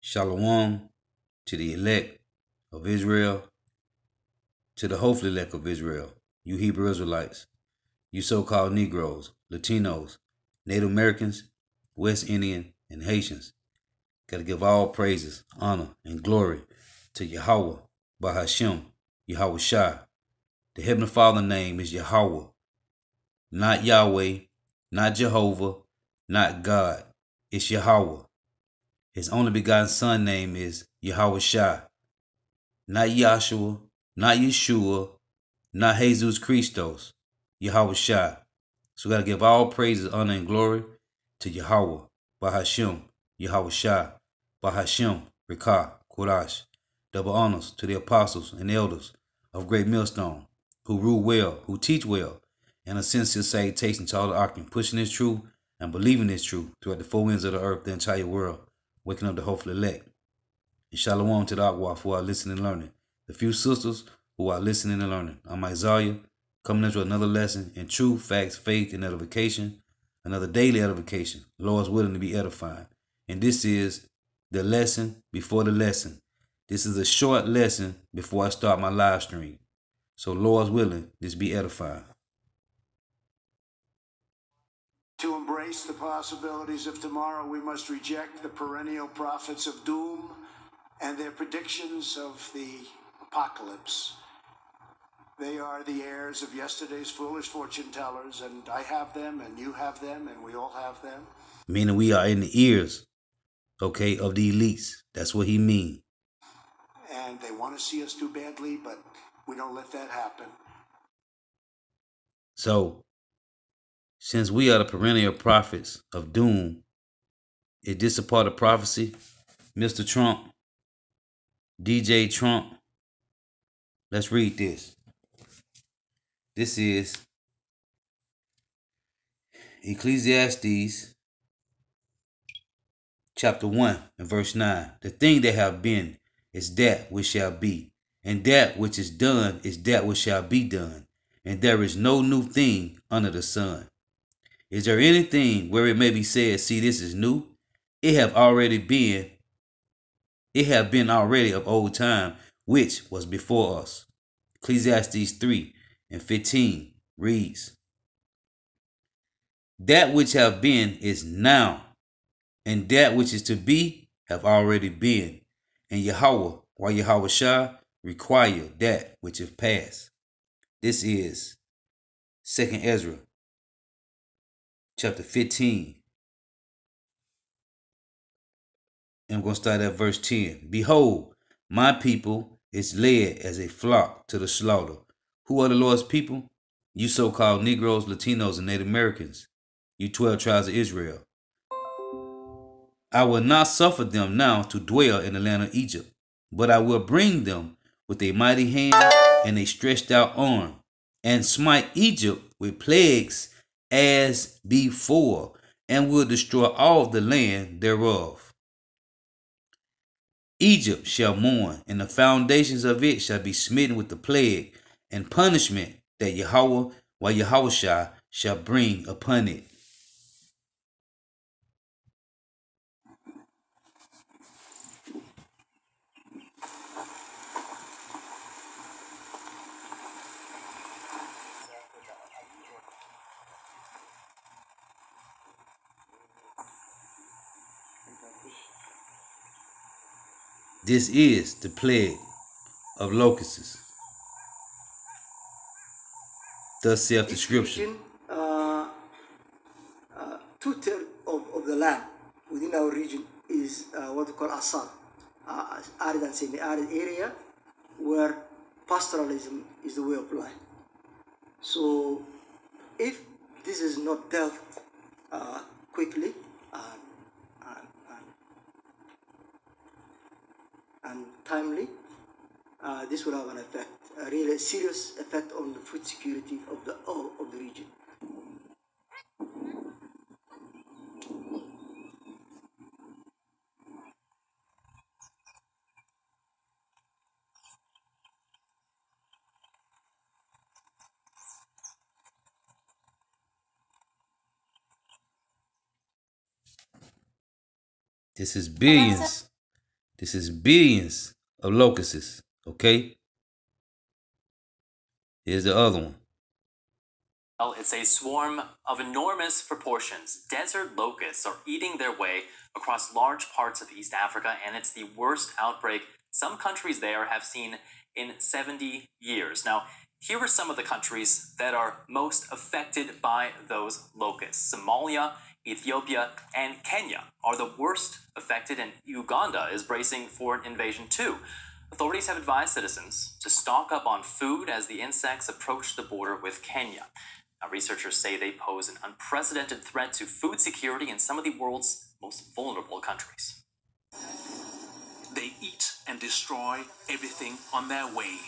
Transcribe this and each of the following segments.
Shalom to the elect of Israel, to the hopeful elect of Israel, you Hebrew Israelites, you so-called Negroes, Latinos, Native Americans, West Indian, and Haitians. Gotta give all praises, honor, and glory to Yahweh, Bahashem, Yahweh Shai. The Heavenly Father name is Yahweh, not Yahweh, not Jehovah, not God. It's Yahweh. His only begotten Son name is Yahweh Shai, not Yahshua, not Yeshua, not Jesus Christos, Yahweh Shai. So we got to give all praises, honor, and glory to Yahweh, Bahashem, Yahweh Shai, Bahashem, Rekah, Kodash. Double honors to the apostles and elders of Great Millstone, who rule well, who teach well, and a sincere salutation to all the Arkin, pushing this truth and believing this truth throughout the four winds of the earth, the entire world, waking up the hopeful elect. And shalom to the Akwa who are listening and learning. The few sisters who are listening and learning. I'm Isaiah, coming into another lesson in truth, facts, faith, and edification. Another daily edification. Lord's willing to be edifying. And this is the lesson before the lesson. This is a short lesson before I start my live stream. So Lord's willing, this be edifying. To embrace the possibilities of tomorrow, we must reject the perennial prophets of doom and their predictions of the apocalypse. They are the heirs of yesterday's foolish fortune tellers, and I have them, and you have them, and we all have them. Meaning we are in the ears, okay, of the elites. That's what he mean. And they want to see us do badly, but we don't let that happen. So, since we are the perennial prophets of doom, is this a part of prophecy? Mr. Trump, DJ Trump, let's read this. This is Ecclesiastes chapter 1 and verse 9. The thing that have been is that which shall be, and that which is done is that which shall be done, and there is no new thing under the sun. Is there anything where it may be said, see, this is new? It have been already of old time, which was before us. Ecclesiastes 3 and 15 reads, that which have been is now, and that which is to be have already been. And Yahweh, while Yahweh Shah, require that which is past. This is 2nd Ezra, chapter 15. And I'm going to start at verse 10. Behold, my people is led as a flock to the slaughter. Who are the Lord's people? You so-called Negroes, Latinos, and Native Americans. You 12 tribes of Israel. I will not suffer them now to dwell in the land of Egypt, but I will bring them with a mighty hand and a stretched out arm, and smite Egypt with plagues as before, and will destroy all the land thereof. Egypt shall mourn, and the foundations of it shall be smitten with the plague and punishment that Yahweh, while Yahweh shall bring upon it. This is the plague of locusts. Thus saith the scripture. Two-thirds of the land within our region is what we call asad, arid and semi-arid area where pastoralism is the way of life. So if this is not dealt quickly and timely, this will have an effect, a really serious effect on the food security of the region. This is billions This is billions of locusts. Okay? Here's the other one. Well, it's a swarm of enormous proportions. Desert locusts are eating their way across large parts of East Africa, and it's the worst outbreak some countries there have seen in 70 years. Now, here are some of the countries that are most affected by those locusts. Somalia, Ethiopia, and Kenya are the worst affected, and Uganda is bracing for an invasion too. Authorities have advised citizens to stock up on food as the insects approach the border with Kenya. Now, researchers say they pose an unprecedented threat to food security in some of the world's most vulnerable countries. They eat and destroy everything on their way.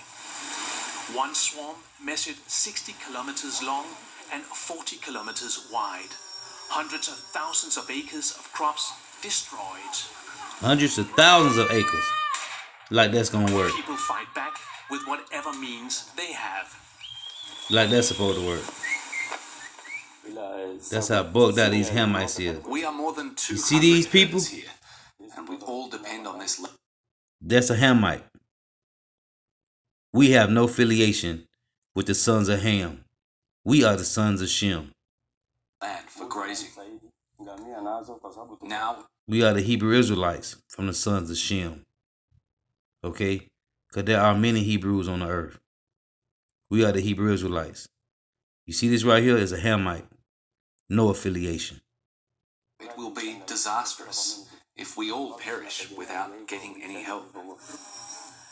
One swarm measured 60 kilometers long and 40 kilometers wide. Hundreds of thousands of acres of crops destroyed. Hundreds of thousands of acres. Like that's gonna work. People fight back with whatever means they have. Like that's supposed to work. That's how bugged out these Hamites is. We are more than 200 You see these people? here, and we all depend on this That's a Hamite. We have no affiliation with the sons of Ham. We are the sons of Shem. land for grazing. Now, We are the Hebrew Israelites from the sons of Shem. Okay? Because there are many Hebrews on the earth. We are the Hebrew Israelites. You see this right here is a Hamite. No affiliation. it will be disastrous if we all perish without getting any help.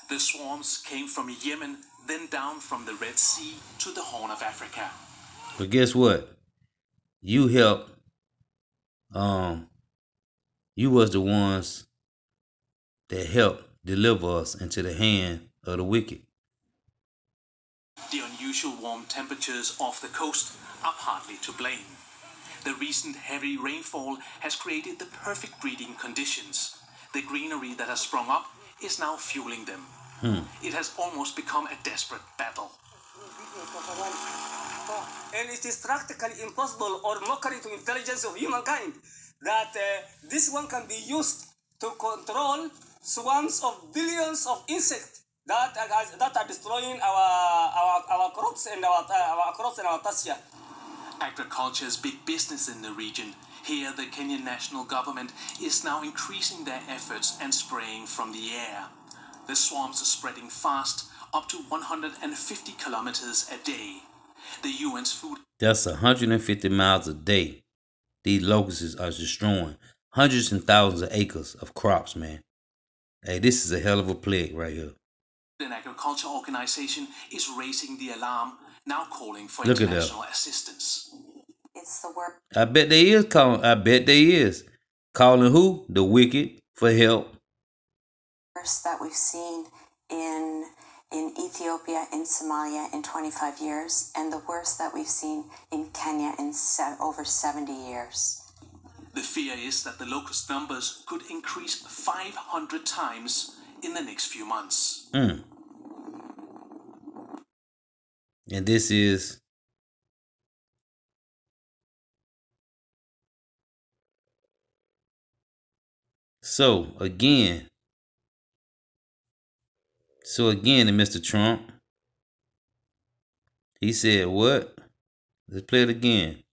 The swarms came from Yemen, then down from the Red Sea to the Horn of Africa. But guess what? You helped. You was the ones that helped deliver us into the hand of the wicked. The unusual warm temperatures off the coast are partly to blame. The recent heavy rainfall has created the perfect breeding conditions. The greenery that has sprung up is now fueling them. It has almost become a desperate battle. And it is practically impossible or mockery to intelligence of humankind that this one can be used to control swarms of billions of insects that are destroying our crops and our pasture. Agriculture is big business in the region. Here, the Kenyan national government is now increasing their efforts and spraying from the air. The swarms are spreading fast, up to 150 kilometers a day. The UN's food... That's 150 miles a day. These locusts are destroying hundreds and thousands of acres of crops, man. Hey, this is a hell of a plague right here. An agriculture organization is raising the alarm, now calling for Look at international assistance. It's the work. I bet they is calling. I bet they is calling who? The wicked for help. That we've seen in Ethiopia, in Somalia in 25 years, and the worst that we've seen in Kenya in over 70 years. The fear is that the locust numbers could increase 500 times in the next few months. And this is so again, Mr. Trump, he said what? Let's play it again.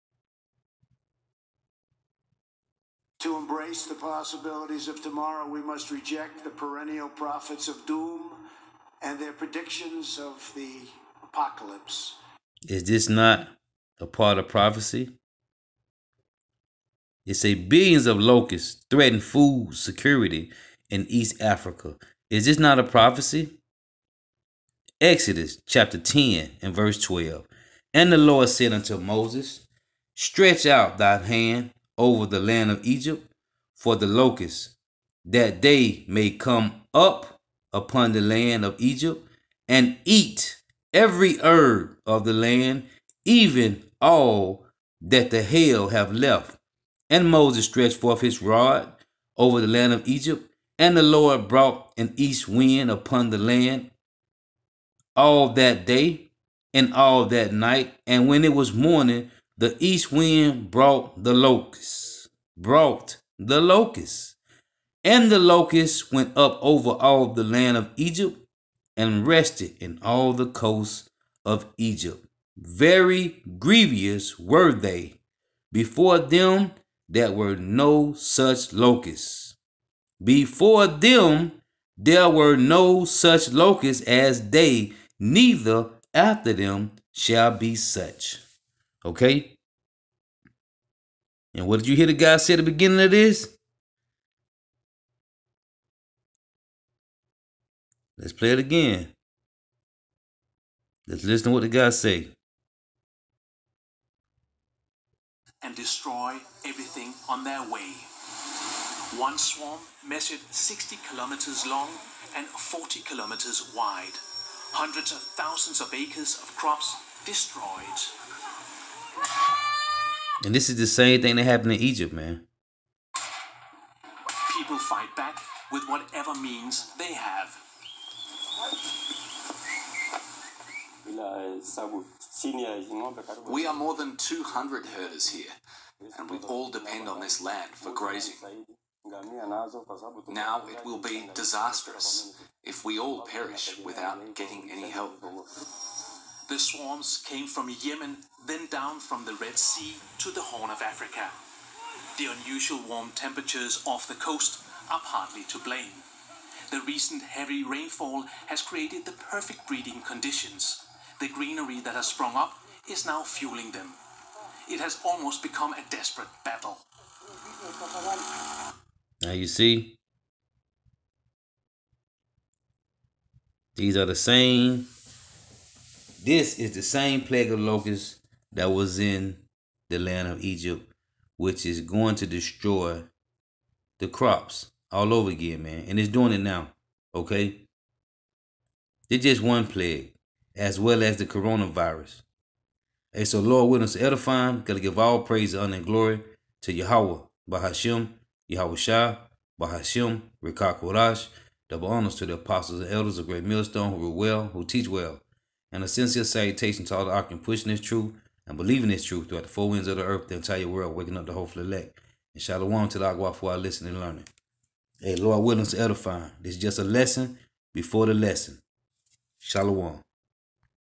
To embrace the possibilities of tomorrow, we must reject the perennial prophets of doom and their predictions of the apocalypse. Is this not a part of prophecy? It say billions of locusts threaten food security in East Africa. Is this not a prophecy? Exodus chapter 10 and verse 12. And the Lord said unto Moses, stretch out thy hand over the land of Egypt for the locusts, that they may come up upon the land of Egypt and eat every herb of the land, even all that the hail have left. And Moses stretched forth his rod over the land of Egypt, and the Lord brought an east wind upon the land all that day and all that night. And when it was morning, the east wind brought the locusts. And the locusts went up over all the land of Egypt and rested in all the coasts of Egypt. Very grievous were they. Before them there were no such locusts. Before them there were no such locusts as they, neither after them shall be such. Okay? And what did you hear the guy say at the beginning of this? Let's play it again. Let's listen to what the guy say. And destroy everything on their way. One swarm measured 60 kilometers long and 40 kilometers wide. Hundreds of thousands of acres of crops destroyed. And this is the same thing that happened in Egypt, man. People fight back with whatever means they have. We are more than 200 herders here, and we all depend on this land for grazing. Now it will be disastrous if we all perish without getting any help. The swarms came from Yemen, then down from the Red Sea to the Horn of Africa. The unusual warm temperatures off the coast are partly to blame. The recent heavy rainfall has created the perfect breeding conditions. The greenery that has sprung up is now fueling them. It has almost become a desperate battle. Now you see, these are the same. This is the same plague of locusts that was in the land of Egypt, which is going to destroy the crops all over again, man. And it's doing it now, okay? It's just one plague, as well as the coronavirus. Hey, so Lord willing to edifying, gotta give all praise, honor, and glory to Yahweh, Bahashim, Yahweh Shah, Bahashim, Rikah Kodash. Double honors to the apostles and elders of Great Millstone who rule well, who teach well. And a sincere salutation to all the ark pushing this truth and believing this truth throughout the four winds of the earth, the entire world, waking up the hopeful elect. And shalom to the Agua for our listening and learning. Hey, Lord willing to edifying. This is just a lesson before the lesson. Shalom.